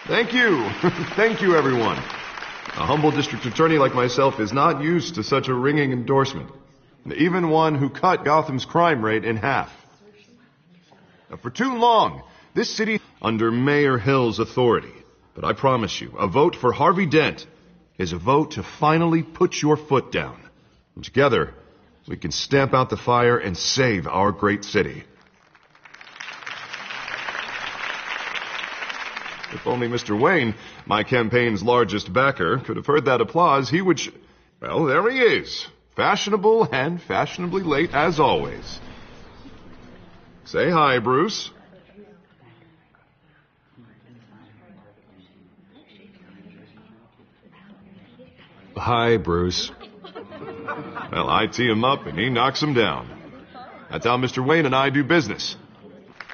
Thank you. Thank you, everyone. A humble district attorney like myself is not used to such a ringing endorsement. Even one who cut Gotham's crime rate in half. For too long, this city under Mayor Hill's authority. But I promise you, a vote for Harvey Dent is a vote to finally put your foot down. And together, we can stamp out the fire and save our great city. If only Mr. Wayne, my campaign's largest backer, could have heard that applause, he would... Well, there he is. Fashionable and fashionably late as always. Say hi, Bruce. Hi, Bruce. Well, I tee him up and he knocks him down. That's how Mr. Wayne and I do business.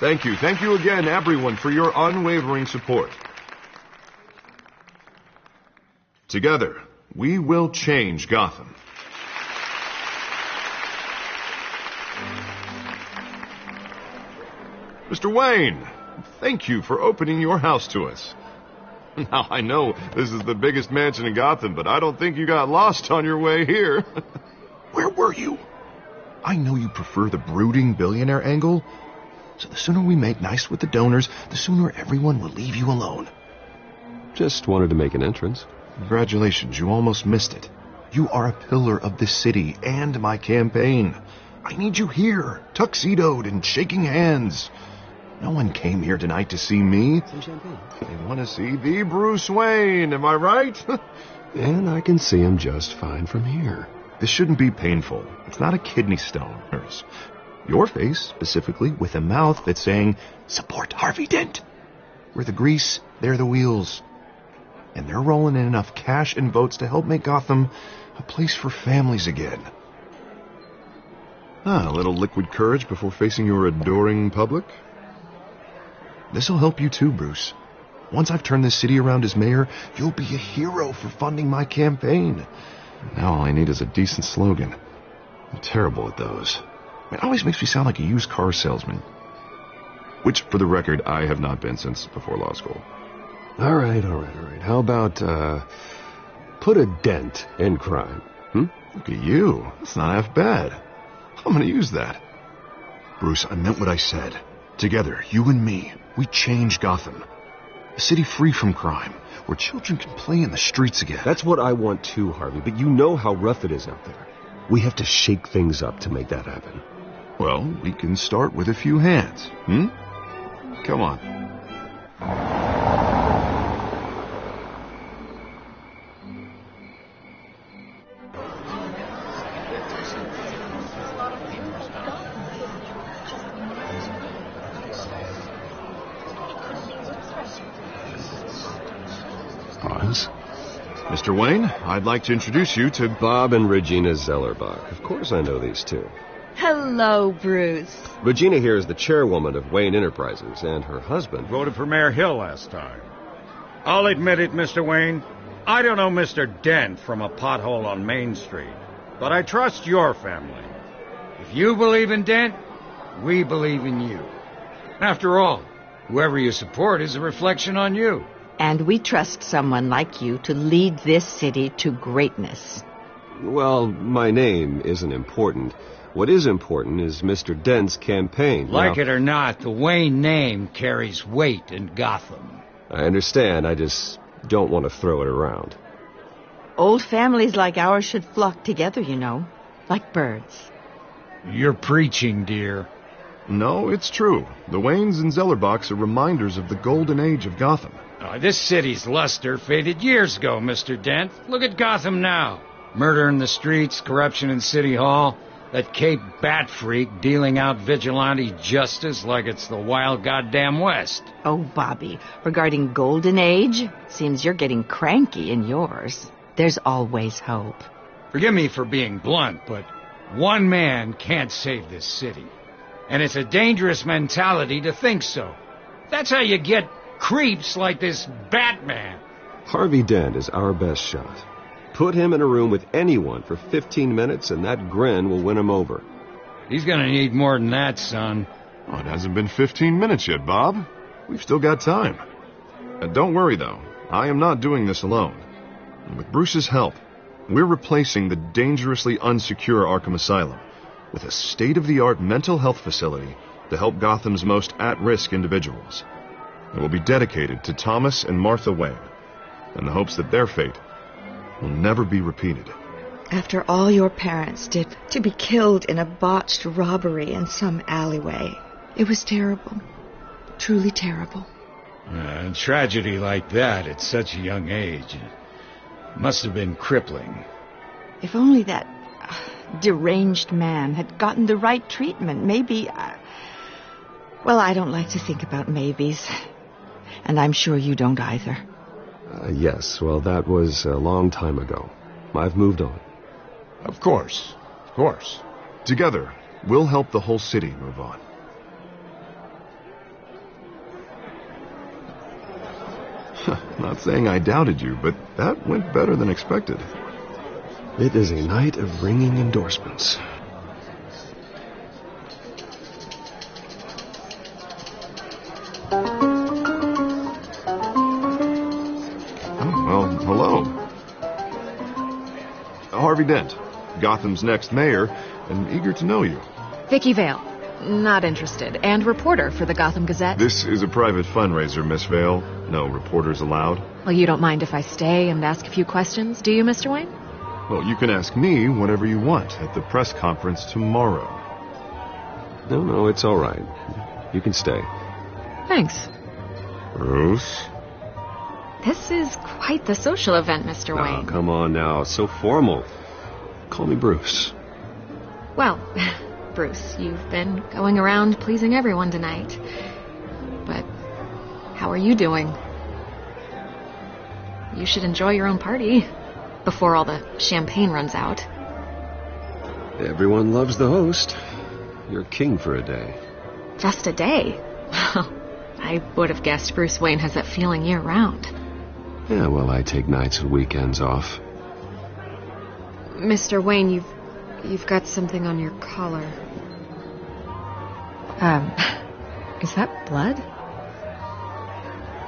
Thank you. Thank you again, everyone, for your unwavering support. Together, we will change Gotham. Mr. Wayne, thank you for opening your house to us. Now, I know this is the biggest mansion in Gotham, but I don't think you got lost on your way here. Where were you? I know you prefer the brooding billionaire angle, so the sooner we make nice with the donors, the sooner everyone will leave you alone. Just wanted to make an entrance. Congratulations, you almost missed it. You are a pillar of this city and my campaign. I need you here, tuxedoed and shaking hands. No one came here tonight to see me. Some champagne. They want to see the Bruce Wayne, am I right? And I can see him just fine from here. This shouldn't be painful. It's not a kidney stone, nurse. Your face, specifically, with a mouth that's saying, support Harvey Dent. We're the grease, they're the wheels. And they're rolling in enough cash and votes to help make Gotham a place for families again. A little liquid courage before facing your adoring public. This'll help you too, Bruce. Once I've turned this city around as mayor, you'll be a hero for funding my campaign. Now all I need is a decent slogan. I'm terrible at those. It always makes me sound like a used car salesman. Which, for the record, I have not been since before law school. All right. How about, put a dent in crime? Look at you. That's not half bad. I'm gonna use that. Bruce, I meant what I said. Together, you and me, we change Gotham. A city free from crime, where children can play in the streets again. That's what I want too, Harvey, but you know how rough it is out there. We have to shake things up to make that happen. Well, we can start with a few hands, Come on. Pause. Mr. Wayne, I'd like to introduce you to Bob and Regina Zellerbach. Of course I know these two. Hello, Bruce. Regina here is the chairwoman of Wayne Enterprises, and her husband... Voted for Mayor Hill last time. I'll admit it, Mr. Wayne. I don't know Mr. Dent from a pothole on Main Street, but I trust your family. If you believe in Dent, we believe in you. After all, whoever you support is a reflection on you. And we trust someone like you to lead this city to greatness. Well, my name isn't important. What is important is Mr. Dent's campaign. Like it or not, the Wayne name carries weight in Gotham. I understand. I just don't want to throw it around. Old families like ours should flock together, you know, like birds. You're preaching, dear. No, it's true. The Waynes and Zellerbachs are reminders of the golden age of Gotham. This city's luster faded years ago, Mr. Dent. Look at Gotham now. Murder in the streets, corruption in City Hall, that Cape Bat freak dealing out vigilante justice like it's the wild goddamn West. Oh, Bobby, regarding Golden Age, seems you're getting cranky in yours. There's always hope. Forgive me for being blunt, but one man can't save this city. And it's a dangerous mentality to think so. That's how you get creeps like this Batman. Harvey Dent is our best shot. Put him in a room with anyone for 15 minutes and that grin will win him over. He's gonna need more than that, son. Oh, it hasn't been 15 minutes yet, Bob. We've still got time. Don't worry, though. I am not doing this alone. With Bruce's help, we're replacing the dangerously unsecure Arkham Asylum with a state-of-the-art mental health facility to help Gotham's most at-risk individuals. It will be dedicated to Thomas and Martha Wayne, in the hopes that their fate will never be repeated. After all your parents did to be killed in a botched robbery in some alleyway, it was terrible. Truly terrible. A tragedy like that at such a young age must have been crippling. If only that deranged man had gotten the right treatment, maybe... Well, I don't like to think about maybes. And I'm sure you don't either. Yes, well, that was a long time ago. I've moved on. Of course. Of course. Together, we'll help the whole city move on. Not saying I doubted you, but that went better than expected. It is a night of ringing endorsements. Oh, well, hello. Harvey Dent, Gotham's next mayor, and eager to know you. Vicky Vale. Not interested. And reporter for the Gotham Gazette. This is a private fundraiser, Miss Vale. No reporters allowed. Well, you don't mind if I stay and ask a few questions, do you, Mr. Wayne? Well, you can ask me whatever you want at the press conference tomorrow. No, it's all right. You can stay. Thanks. Bruce? This is quite the social event, Mr. Oh, Wayne. come on now. So formal. Call me Bruce. Well, Bruce, you've been going around pleasing everyone tonight. But how are you doing? You should enjoy your own party before all the champagne runs out. Everyone loves the host. You're king for a day. Just a day? I would have guessed Bruce Wayne has that feeling year-round. Yeah, well, I take nights and weekends off. Mr. Wayne, you've got something on your collar. Is that blood?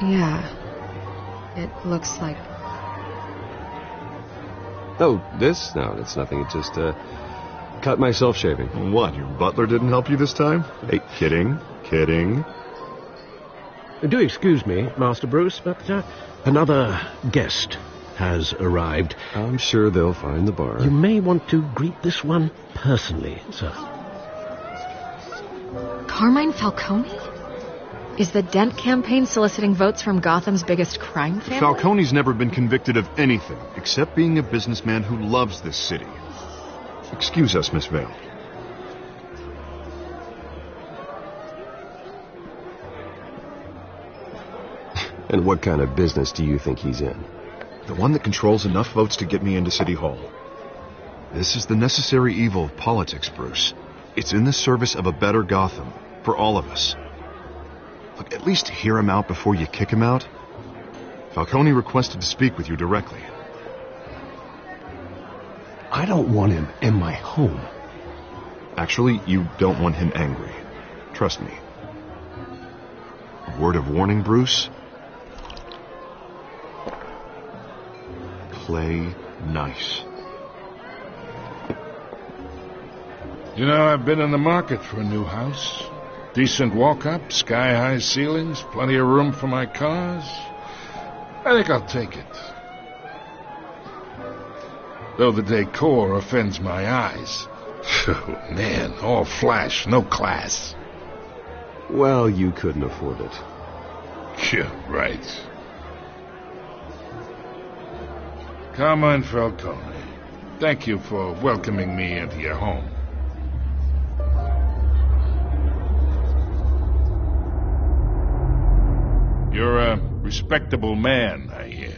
Yeah. It looks like... Oh, this? No, it's nothing. It just, cut myself shaving. What, your butler didn't help you this time? Hey, kidding. Do excuse me, Master Bruce, but another guest has arrived. I'm sure they'll find the bar. You may want to greet this one personally, sir. Carmine Falcone? Is the Dent campaign soliciting votes from Gotham's biggest crime family? Falcone's never been convicted of anything except being a businessman who loves this city. Excuse us, Miss Vale. And what kind of business do you think he's in? The one that controls enough votes to get me into City Hall. This is the necessary evil of politics, Bruce. It's in the service of a better Gotham, for all of us. Look, at least hear him out before you kick him out. Falcone requested to speak with you directly. I don't want him in my home. Actually, you don't want him angry. Trust me. A word of warning, Bruce. Play nice. You know, I've been in the market for a new house. Decent walk-up, sky-high ceilings, plenty of room for my cars. I think I'll take it. Though the decor offends my eyes. Oh, man, all flash, no class. Well, you couldn't afford it. Yeah, right. Carmine Falcone, thank you for welcoming me into your home. You're a respectable man, I hear.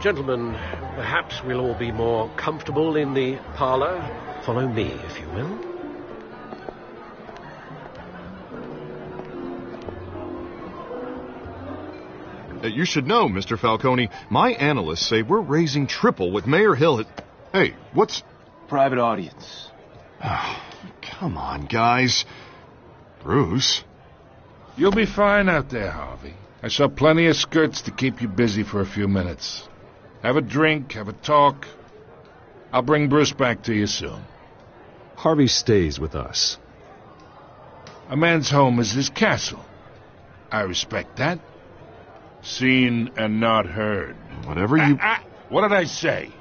Gentlemen, perhaps we'll all be more comfortable in the parlor. Follow me, if you will. You should know, Mr. Falcone, my analysts say we're raising triple what Mayor Hill had... Hey, what's... Private audience. Oh, come on, guys. Bruce? You'll be fine out there, Harvey. I saw plenty of skirts to keep you busy for a few minutes. Have a drink, have a talk. I'll bring Bruce back to you soon. Harvey stays with us. A man's home is his castle. I respect that. Seen and not heard. Whatever you... What did I say?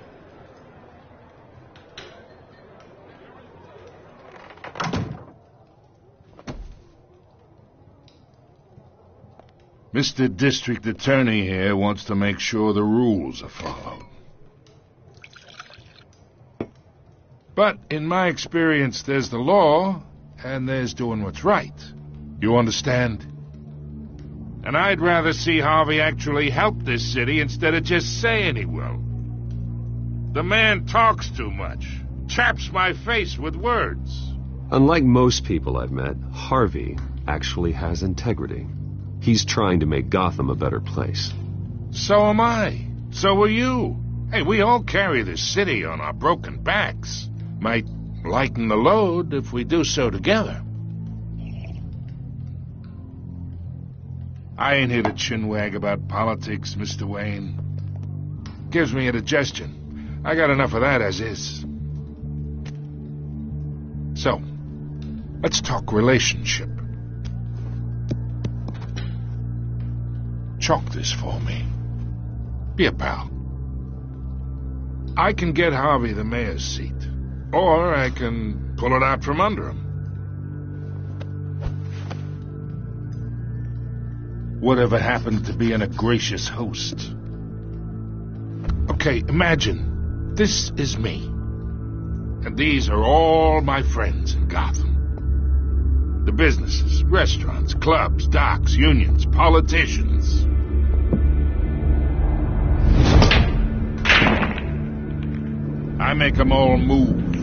Mr. District Attorney here wants to make sure the rules are followed. But in my experience, there's the law, and there's doing what's right. You understand? And I'd rather see Harvey actually help this city instead of just saying he will. The man talks too much, chaps my face with words. Unlike most people I've met, Harvey actually has integrity. He's trying to make Gotham a better place. So am I. So are you. Hey, we all carry this city on our broken backs. Might lighten the load if we do so together. I ain't here to chinwag about politics, Mr. Wayne. Gives me indigestion. I got enough of that as is. So, let's talk relationship. Chalk this for me. Be a pal. I can get Harvey the mayor's seat. Or I can pull it out from under him. Whatever happened to being a gracious host? Okay, imagine this is me. And these are all my friends in Gotham. The businesses, restaurants, clubs, docks, unions, politicians. I make them all move.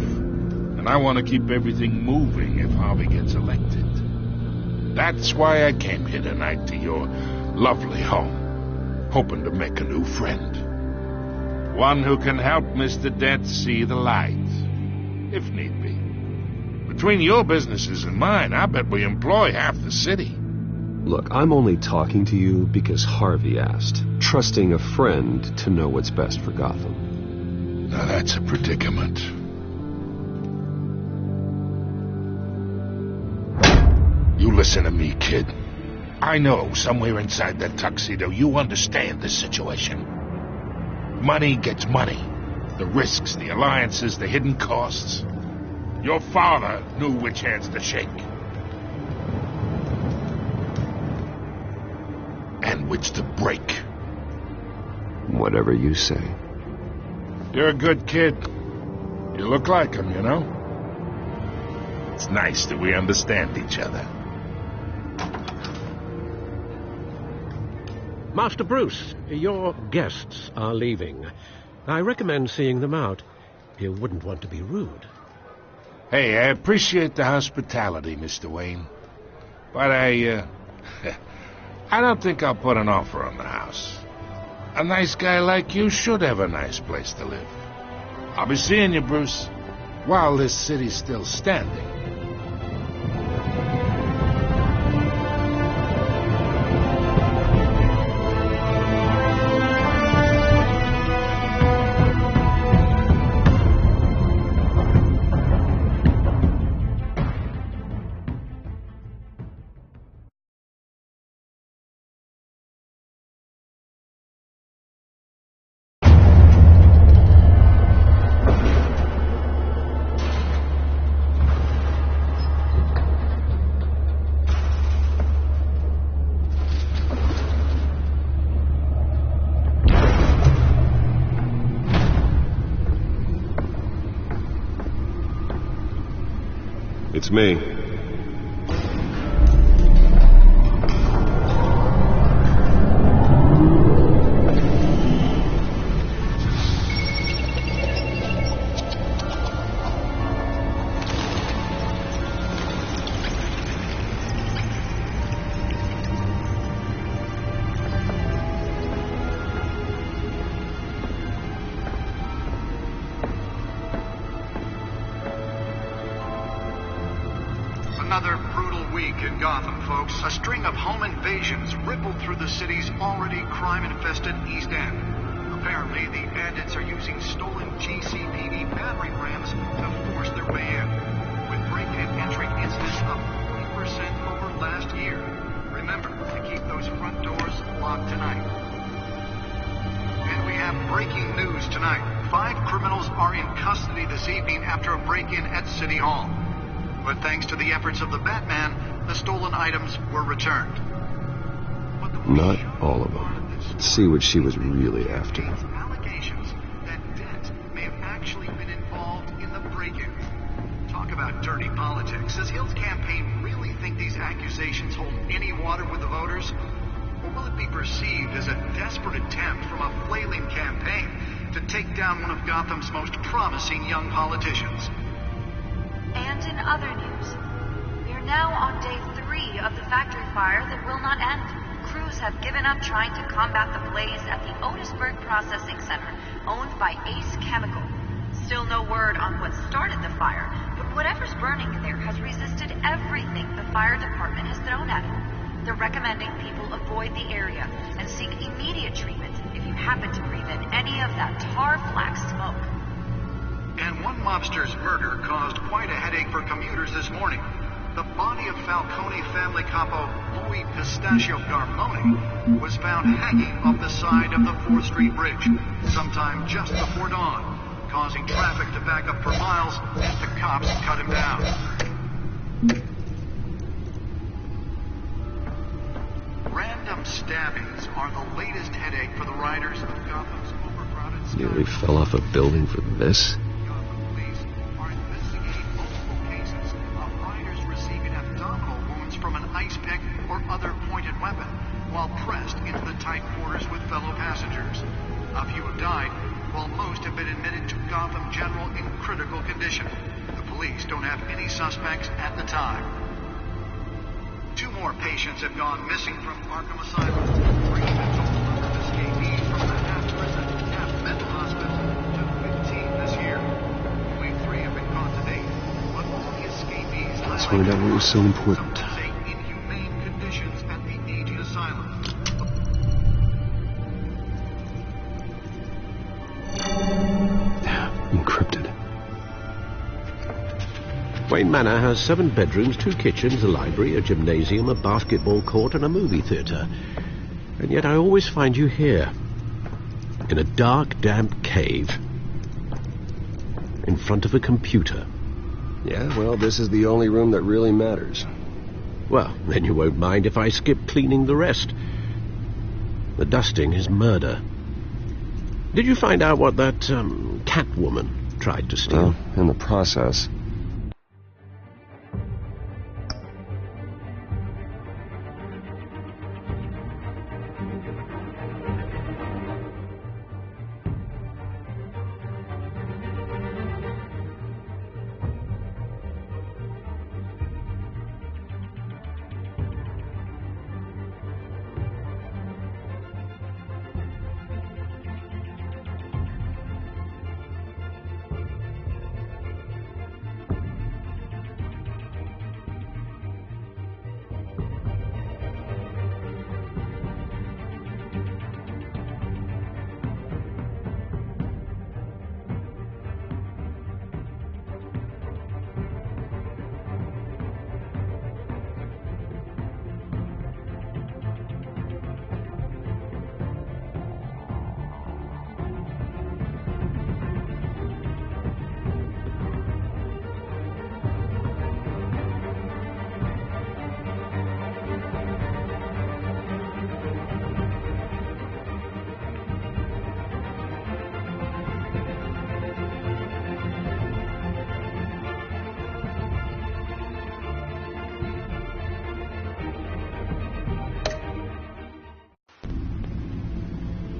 And I want to keep everything moving if Harvey gets elected. That's why I came here tonight to your lovely home, hoping to make a new friend. One who can help Mr. Dent see the light, if need be. Between your businesses and mine, I bet we employ half the city. Look, I'm only talking to you because Harvey asked, trusting a friend to know what's best for Gotham. Now that's a predicament. You listen to me, kid. I know somewhere inside that tuxedo you understand this situation. Money gets money. The risks, the alliances, the hidden costs. Your father knew which hands to shake. And which to break. Whatever you say. You're a good kid. You look like him, you know? It's nice that we understand each other. Master Bruce, your guests are leaving. I recommend seeing them out. You wouldn't want to be rude. Hey, I appreciate the hospitality, Mr. Wayne. But I don't think I'll put an offer on the house. A nice guy like you should have a nice place to live. I'll be seeing you, Bruce, while this city's still standing. It's me. another brutal week in Gotham, folks. A string of home invasions rippled through the city's already crime-infested East End. Apparently, the bandits are using stolen GCPD battering rams to force their way in, with break-in and entry incidents up 40% over last year. Remember to keep those front doors locked tonight. And we have breaking news tonight. 5 criminals are in custody this evening after a break-in at City Hall. But thanks to the efforts of the Batman, the stolen items were returned. Not all of them. Let's see what she was really after. Allegations that Dent may have actually been involved in the break-in. Talk about dirty politics. Does Hill's campaign really think these accusations hold any water with the voters? Or will it be perceived as a desperate attempt from a flailing campaign to take down one of Gotham's most promising young politicians? And in other news, we are now on day 3 of the factory fire that will not end. Crews have given up trying to combat the blaze at the Otisburg Processing Center, owned by Ace Chemical. Still no word on what started the fire, but whatever's burning there has resisted everything the fire department has thrown at it. They're recommending people avoid the area and seek immediate treatment if you happen to breathe in any of that tar black smoke. And one mobster's murder caused quite a headache for commuters this morning. The body of Falcone family capo Louis Pistachio Garmoni was found hanging off the side of the 4th Street Bridge sometime just before dawn, causing traffic to back up for miles as the cops cut him down. Random stabbings are the latest headache for the riders of Gotham's overcrowded sky. Nearly fell off a building for this? From an ice pick or other pointed weapon while pressed into the tight quarters with fellow passengers. A few have died, while most have been admitted to Gotham General in critical condition. The police don't have any suspects at the time. 2 more patients have gone missing from Arkham Asylum, bringing the total number of escapees from the half-prison, half-mental hospital to 15 this year. Only 3 have been caught to date, but all the escapees... Let's find out what was so important. Encrypted. Wayne Manor has 7 bedrooms, 2 kitchens, a library, a gymnasium, a basketball court, and a movie theatre. And yet I always find you here, in a dark, damp cave, in front of a computer. Yeah, well, this is the only room that really matters. Well, then you won't mind if I skip cleaning the rest. The dusting is murder. Did you find out what that, Catwoman tried to steal? Well, in the process.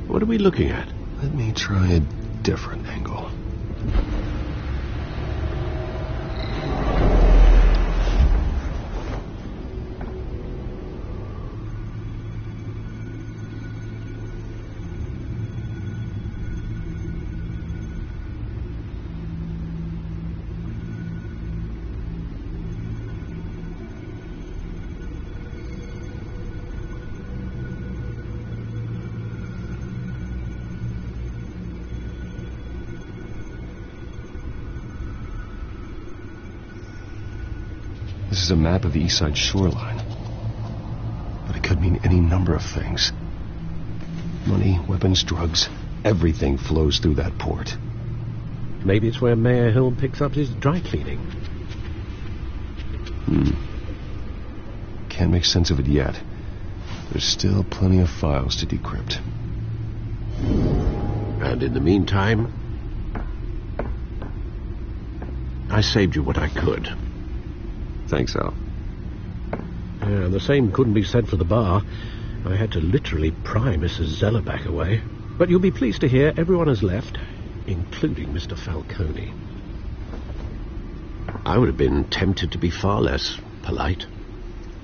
What are we looking at? Let me try a different angle. This is a map of the east side shoreline. But it could mean any number of things. Money, weapons, drugs, everything flows through that port. Maybe it's where Mayor Hill picks up his dry cleaning. Can't make sense of it yet. There's still plenty of files to decrypt. And in the meantime, I saved you what I could. Thanks, Al. Yeah, the same couldn't be said for the bar. I had to literally pry Mrs. Zellerbach away. But you'll be pleased to hear everyone has left, including Mr. Falcone. I would have been tempted to be far less polite.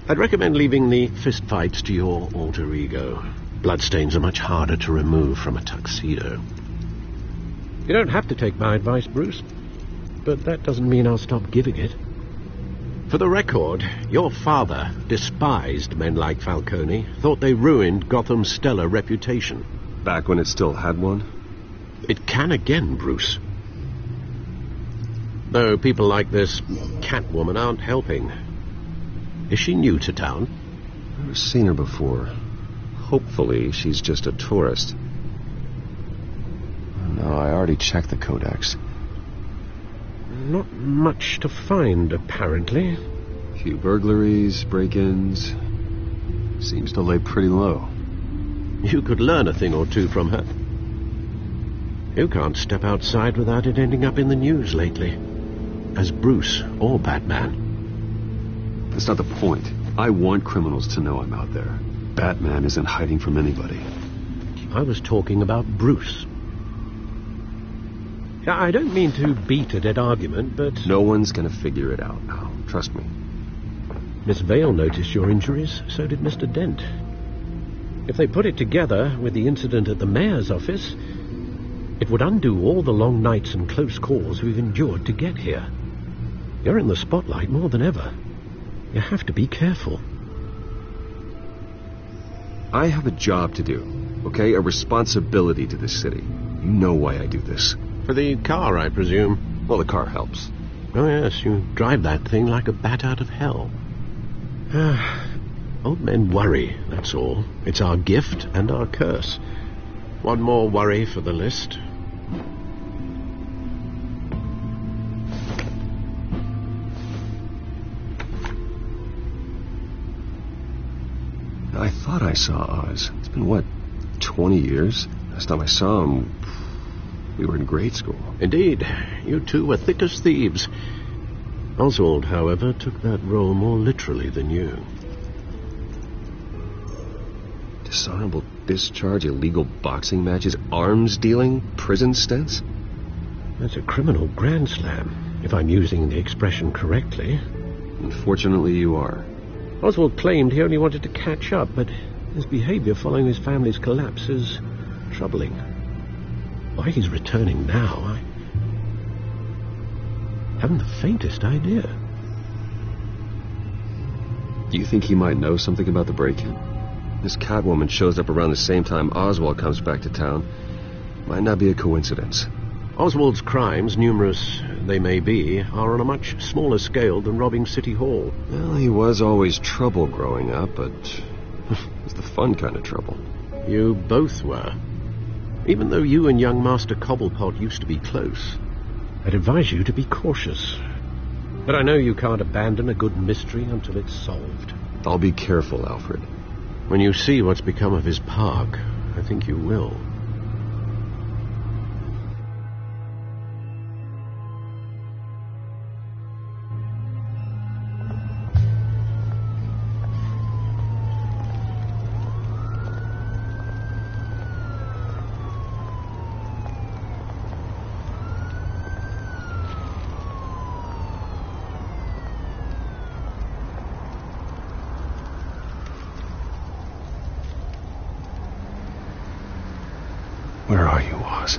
I'd recommend leaving the fistfights to your alter ego. Bloodstains are much harder to remove from a tuxedo. You don't have to take my advice, Bruce, but that doesn't mean I'll stop giving it. For the record, your father despised men like Falcone, thought they ruined Gotham's stellar reputation. Back when it still had one? It can again, Bruce. Though people like this Catwoman aren't helping. Is she new to town? I've never seen her before. Hopefully, she's just a tourist. No, I already checked the codex. Not much to find, apparently. A few burglaries, break-ins. Seems to lay pretty low. You could learn a thing or two from her. You can't step outside without it ending up in the news lately. As Bruce or Batman. That's not the point. I want criminals to know I'm out there. Batman isn't hiding from anybody. I was talking about Bruce. I don't mean to beat a dead argument, but... No one's gonna figure it out now. Trust me. Miss Vale noticed your injuries, so did Mr. Dent. If they put it together with the incident at the mayor's office, it would undo all the long nights and close calls we've endured to get here. You're in the spotlight more than ever. You have to be careful. I have a job to do, okay? A responsibility to this city. You know why I do this. For the car, I presume. Well, the car helps. Oh, yes, you drive that thing like a bat out of hell. Old men worry, that's all. It's our gift and our curse. One more worry for the list. I thought I saw Oz. It's been, what, 20 years? Last time I saw him, we were in grade school. Indeed. You two were thick as thieves. Oswald, however, took that role more literally than you. Dishonorable discharge, illegal boxing matches, arms dealing, prison stints? That's a criminal grand slam, if I'm using the expression correctly. Unfortunately, you are. Oswald claimed he only wanted to catch up, but his behavior following his family's collapse is troubling. Why he's returning now, I haven't the faintest idea. Do you think he might know something about the break-in? This Catwoman shows up around the same time Oswald comes back to town. Might not be a coincidence. Oswald's crimes, numerous they may be, are on a much smaller scale than robbing City Hall. Well, he was always trouble growing up, but it was the fun kind of trouble. You both were. Even though you and young Master Cobblepot used to be close, I'd advise you to be cautious. But I know you can't abandon a good mystery until it's solved. I'll be careful, Alfred. When you see what's become of his park, I think you will. Where are you, Oz?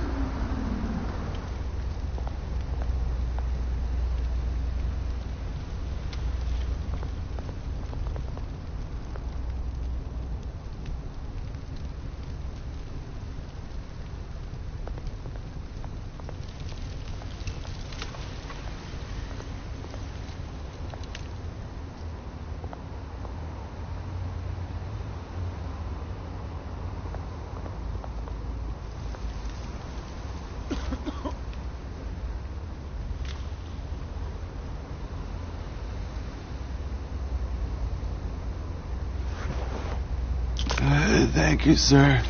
Thank you, sir.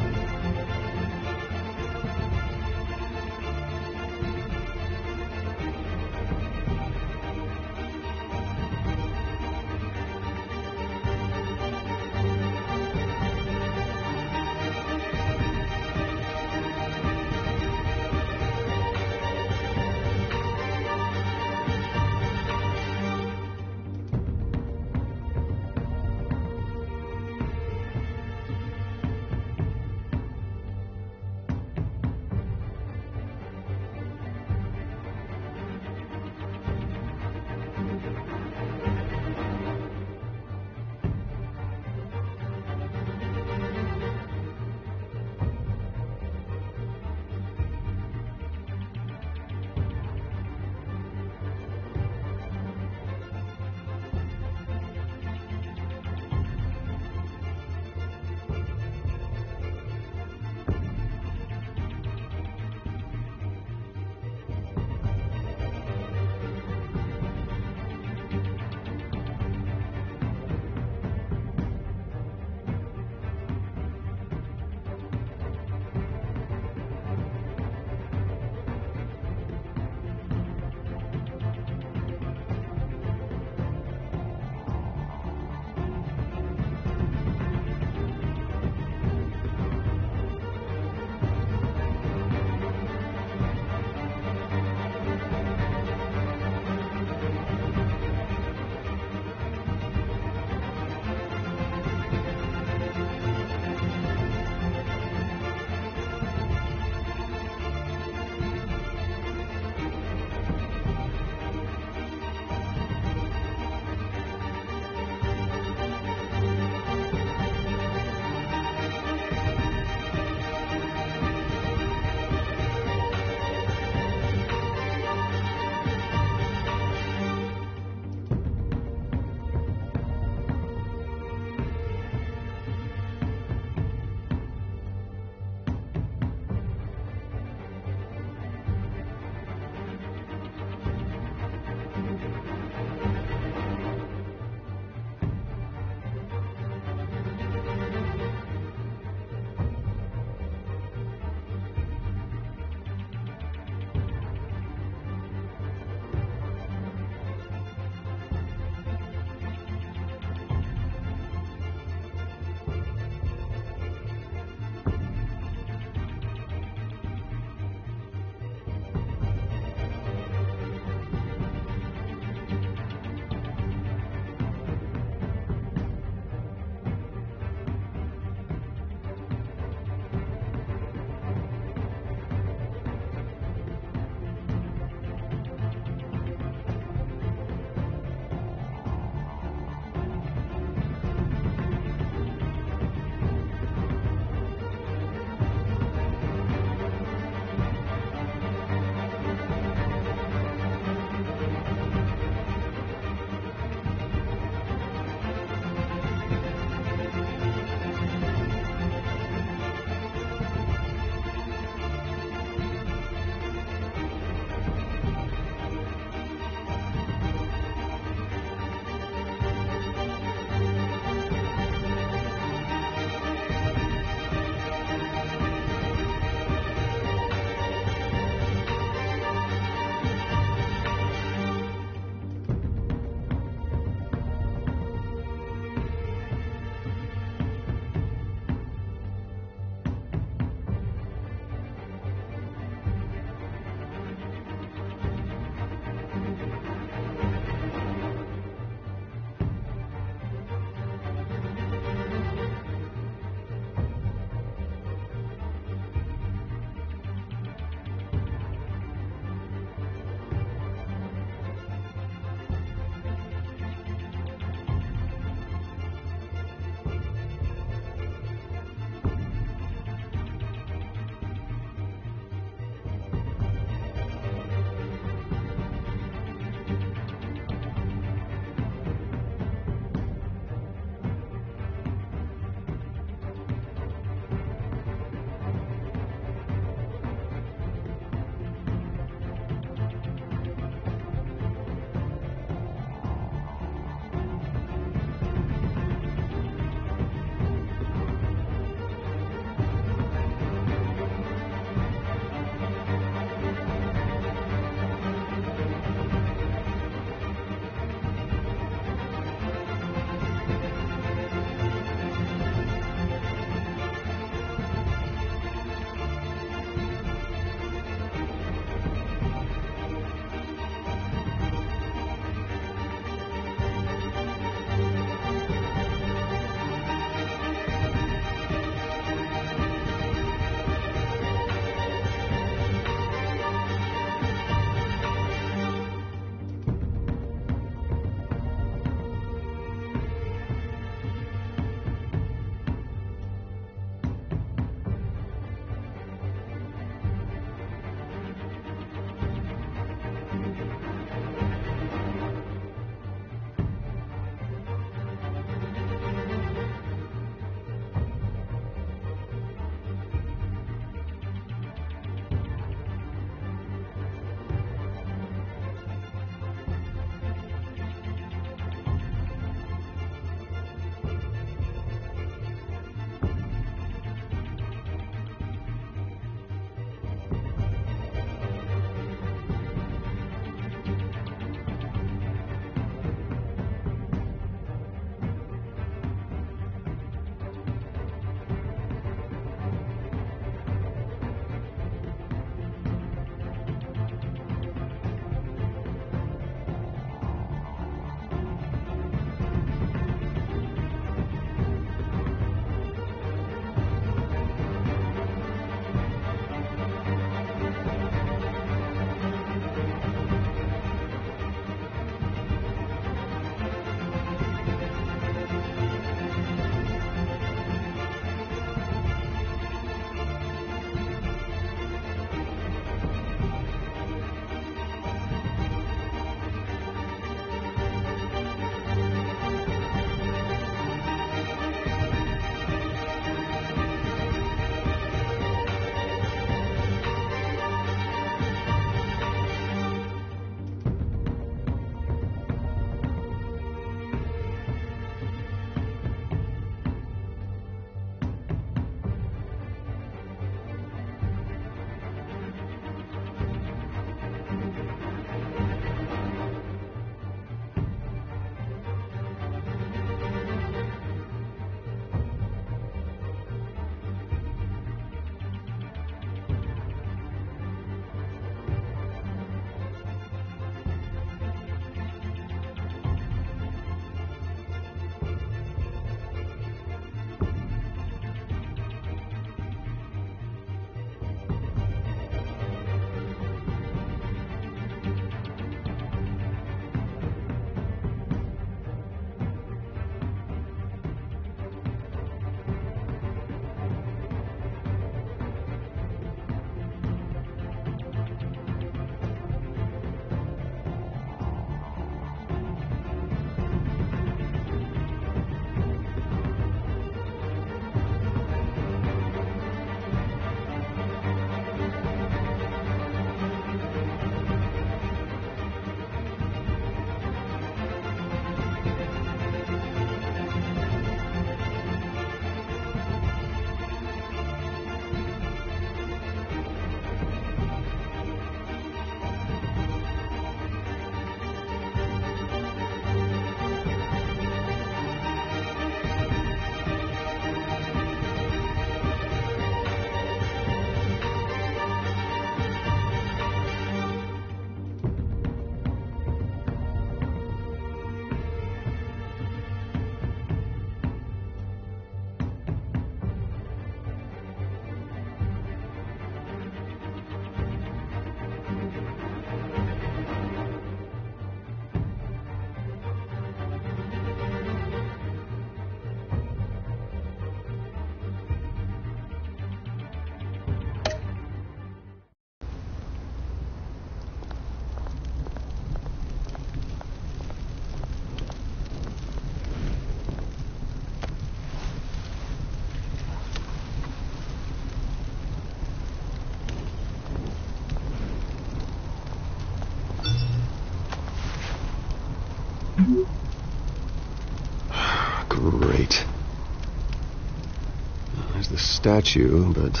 the statue, but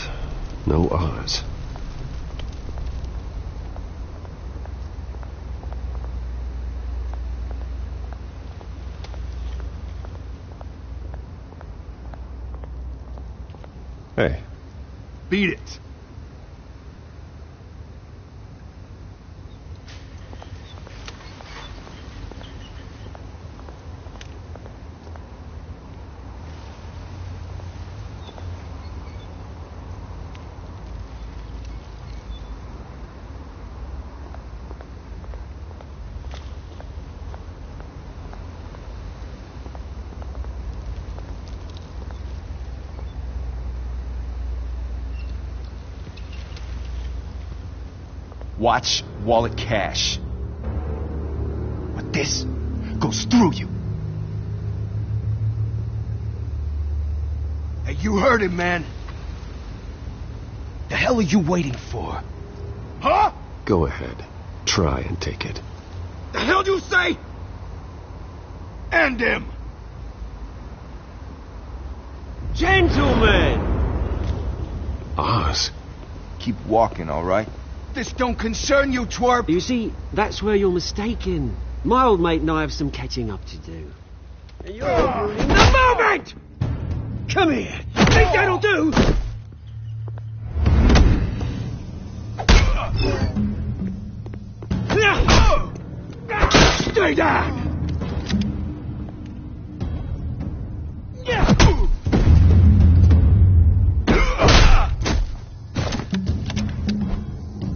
no Oz. Hey. Beat it. Watch wallet cash. But this goes through you. Hey, you heard him, man. The hell are you waiting for? Huh? Go ahead. Try and take it. The hell do you say? End him. Gentlemen! Oz. Keep walking, all right? This don't concern you, twerp! You see, that's where you're mistaken. My old mate and I have some catching up to do. And you're ruining the moment! Come here! Think that'll do? Stay down!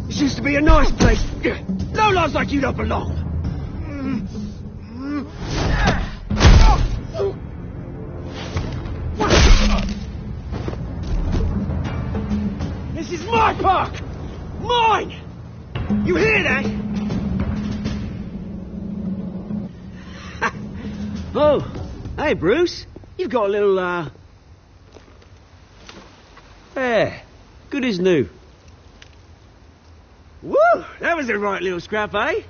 This used to be a nice place. No lives like you don't belong. This is my park! Mine! You hear that? Oh, hey, Bruce. You've got a little, There. Good as new. Woo! That was a right little scrap, eh?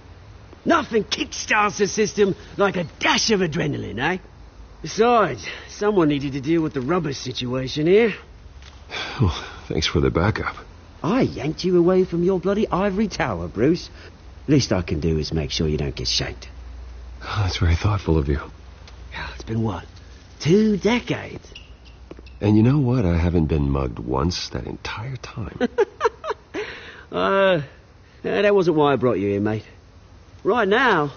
Nothing kickstarts the system like a dash of adrenaline, eh? Besides, someone needed to deal with the rubbish situation here. Oh, thanks for the backup. I yanked you away from your bloody ivory tower, Bruce. Least I can do is make sure you don't get shanked. Oh, that's very thoughtful of you. It's been what? 2 decades? And you know what? I haven't been mugged once that entire time. That wasn't why I brought you here, mate. Right now,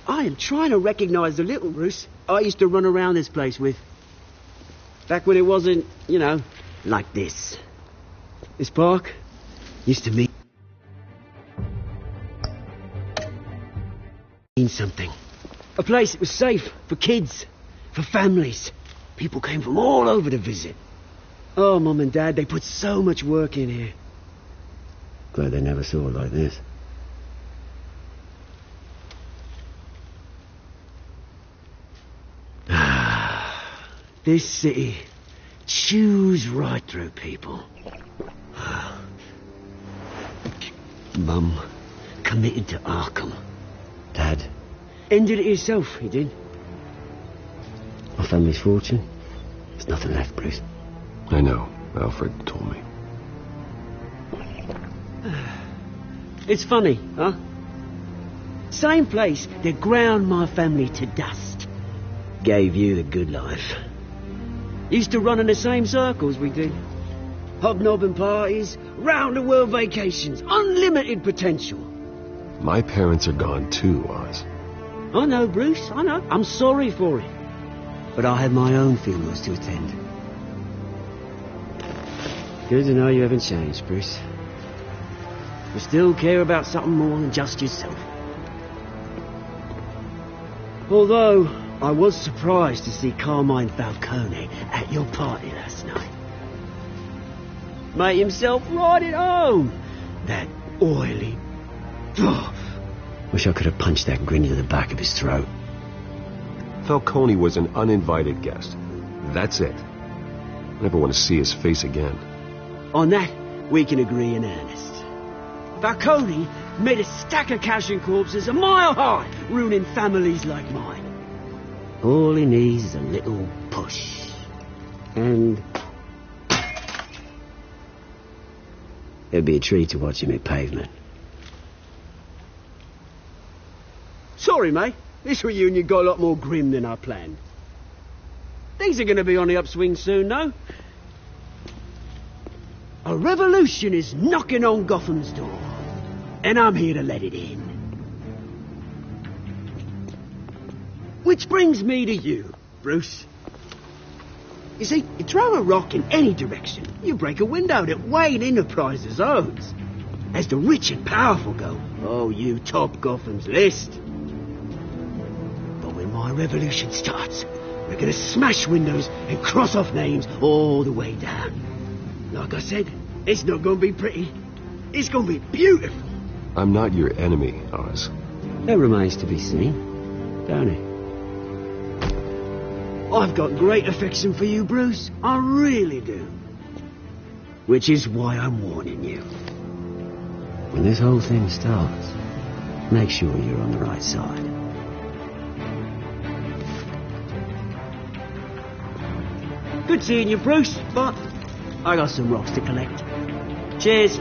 I am trying to recognize the little Bruce I used to run around this place with. Back when it wasn't, you know, like this. This park used to mean something. A place that was safe for kids, for families. People came from all over to visit. Oh, Mum and Dad, they put so much work in here. Glad they never saw it like this. This city chews right through people. Mum committed to Arkham. Dad ended it himself, he did. My family's fortune. There's nothing left, Bruce. I know. Alfred told me. It's funny, huh? Same place that ground my family to dust. Gave you the good life. Used to run in the same circles we did. Hobnobbing parties, round-the-world vacations, unlimited potential. My parents are gone too, Oz. I know, Bruce, I know. I'm sorry for it. But I have my own funerals to attend. Good to know you haven't changed, Bruce. You still care about something more than just yourself. Although, I was surprised to see Carmine Falcone at your party last night. Made himself right at home. That oily... Oh, wish I could have punched that grin into the back of his throat. Falcone was an uninvited guest. That's it. Never want to see his face again. On that, we can agree in earnest. Falcone made a stack of cash and corpses a mile high, ruining families like mine. All he needs is a little push. And... It'd be a treat to watch him hit pavement. Sorry, mate. This reunion got a lot more grim than I planned. Things are going to be on the upswing soon, though. A revolution is knocking on Gotham's door, and I'm here to let it in. Which brings me to you, Bruce. You see, you throw a rock in any direction, you break a window that Wayne Enterprises owns. As the rich and powerful go, oh, you top Gotham's list. But when my revolution starts, we're going to smash windows and cross off names all the way down. Like I said, it's not going to be pretty. It's going to be beautiful. I'm not your enemy, Oz. That remains to be seen, don't it? I've got great affection for you, Bruce. I really do. Which is why I'm warning you. When this whole thing starts, make sure you're on the right side. Good seeing you, Bruce, but I got some rocks to collect. Cheers.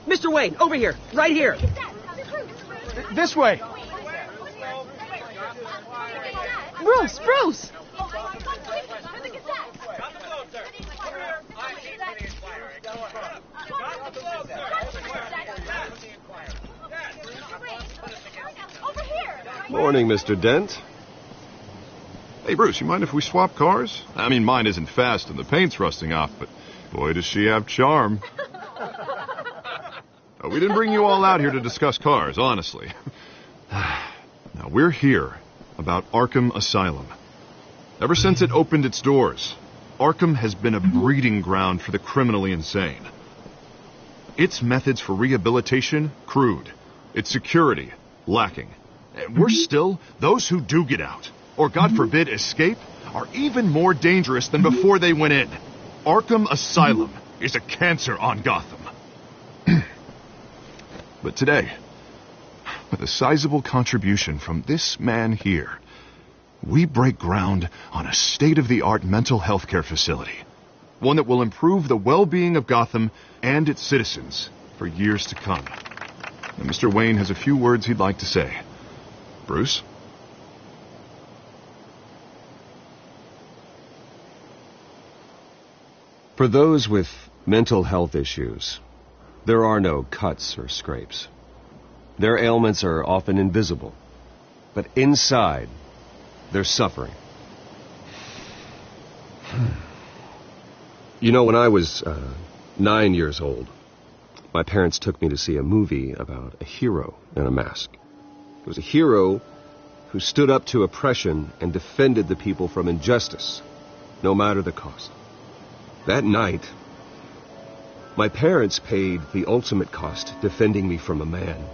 Mr. Wayne, over here. Right here. This way. Bruce, Bruce! Morning, Mr. Dent. Hey, Bruce, you mind if we swap cars? I mean, mine isn't fast and the paint's rusting off, but boy, does she have charm. We didn't bring you all out here to discuss cars, honestly. Now, we're here about Arkham Asylum. Ever since it opened its doors, Arkham has been a breeding ground for the criminally insane. Its methods for rehabilitation, crude. Its security, lacking. And worse still, those who do get out, or God forbid escape, are even more dangerous than before they went in. Arkham Asylum is a cancer on Gotham. But today, with a sizable contribution from this man here, we break ground on a state-of-the-art mental health care facility. One that will improve the well-being of Gotham and its citizens for years to come. And Mr. Wayne has a few words he'd like to say. Bruce? For those with mental health issues, there are no cuts or scrapes. Their ailments are often invisible, but inside, they're suffering. You know, when I was 9 years old, my parents took me to see a movie about a hero in a mask. It was a hero who stood up to oppression and defended the people from injustice, no matter the cost. That night, my parents paid the ultimate cost defending me from a man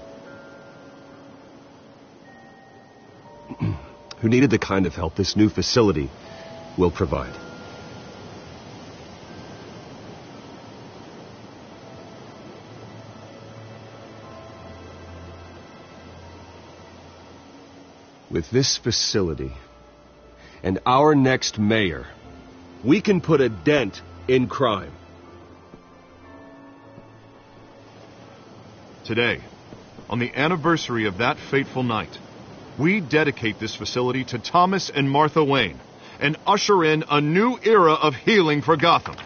who needed the kind of help this new facility will provide. With this facility and our next mayor, we can put a dent in crime. Today, on the anniversary of that fateful night, we dedicate this facility to Thomas and Martha Wayne and usher in a new era of healing for Gotham.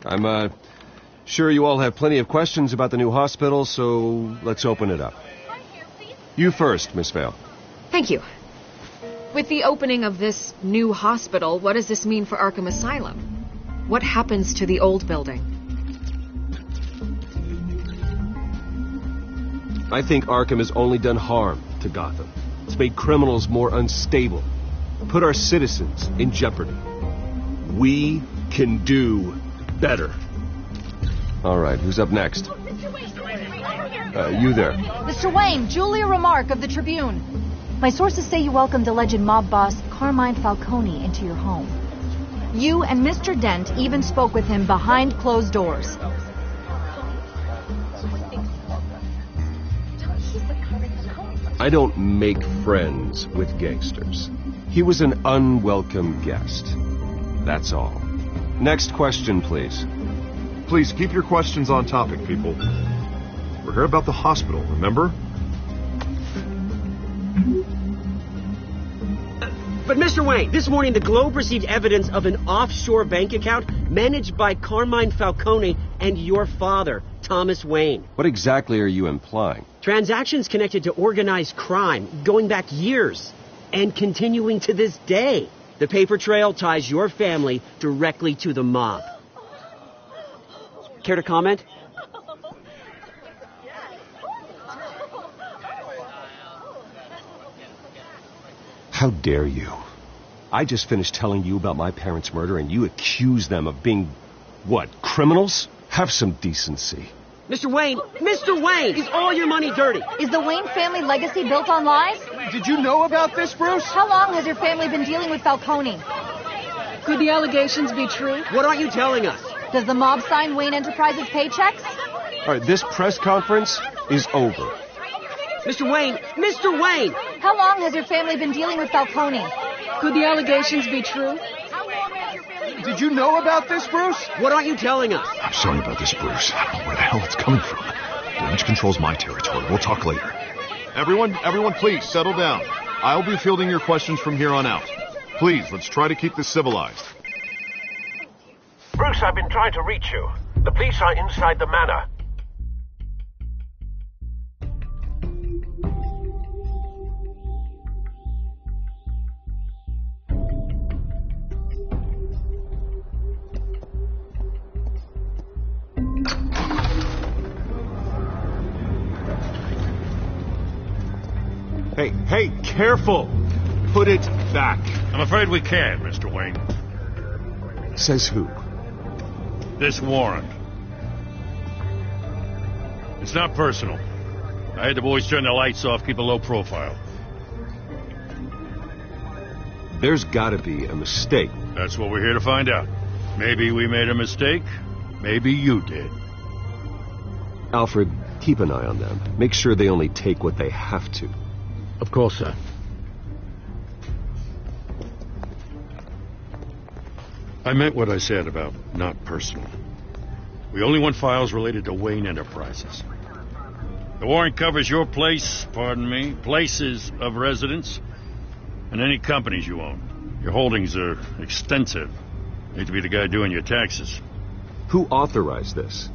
I'm sure you all have plenty of questions about the new hospital, so let's open it up. You first, Miss Vale. Thank you. With the opening of this new hospital, what does this mean for Arkham Asylum? What happens to the old building? I think Arkham has only done harm to Gotham. It's made criminals more unstable, put our citizens in jeopardy. We can do better. All right, who's up next? You there. Mr. Wayne, Julia Remark of the Tribune. My sources say you welcomed alleged mob boss Carmine Falcone into your home. You and Mr. Dent even spoke with him behind closed doors. I don't make friends with gangsters. He was an unwelcome guest. That's all. Next question, please. Please keep your questions on topic, people. We're here about the hospital, remember? But Mr. Wayne, this morning the Globe received evidence of an offshore bank account managed by Carmine Falcone and your father, Thomas Wayne. What exactly are you implying? Transactions connected to organized crime going back years and continuing to this day. The paper trail ties your family directly to the mob. Care to comment? How dare you? I just finished telling you about my parents' murder and you accuse them of being, what, criminals? Have some decency. Mr. Wayne, is all your money dirty? Is the Wayne family legacy built on lies? Did you know about this, Bruce? How long has your family been dealing with Falcone? Could the allegations be true? What aren't you telling us? Does the mob sign Wayne Enterprises paychecks? All right, this press conference is over. Mr. Wayne! How long has your family been dealing with Falcone? Could the allegations be true? Did you know about this, Bruce? What aren't you telling us? I'm sorry about this, Bruce. I don't know where the hell it's coming from. Damage control's my territory. We'll talk later. Everyone, please, settle down. I'll be fielding your questions from here on out. Please, let's try to keep this civilized. Bruce, I've been trying to reach you. The police are inside the manor. Hey, careful! Put it back. I'm afraid we can't, Mr. Wayne. Says who? This warrant. It's not personal. I had the boys turn the lights off, keep a low profile. There's gotta be a mistake. That's what we're here to find out. Maybe we made a mistake. Maybe you did. Alfred, keep an eye on them. Make sure they only take what they have to. Of course, sir. I meant what I said about not personal. We only want files related to Wayne Enterprises. The warrant covers your places of residence, and any companies you own. Your holdings are extensive. Need to be the guy doing your taxes. Who authorized this?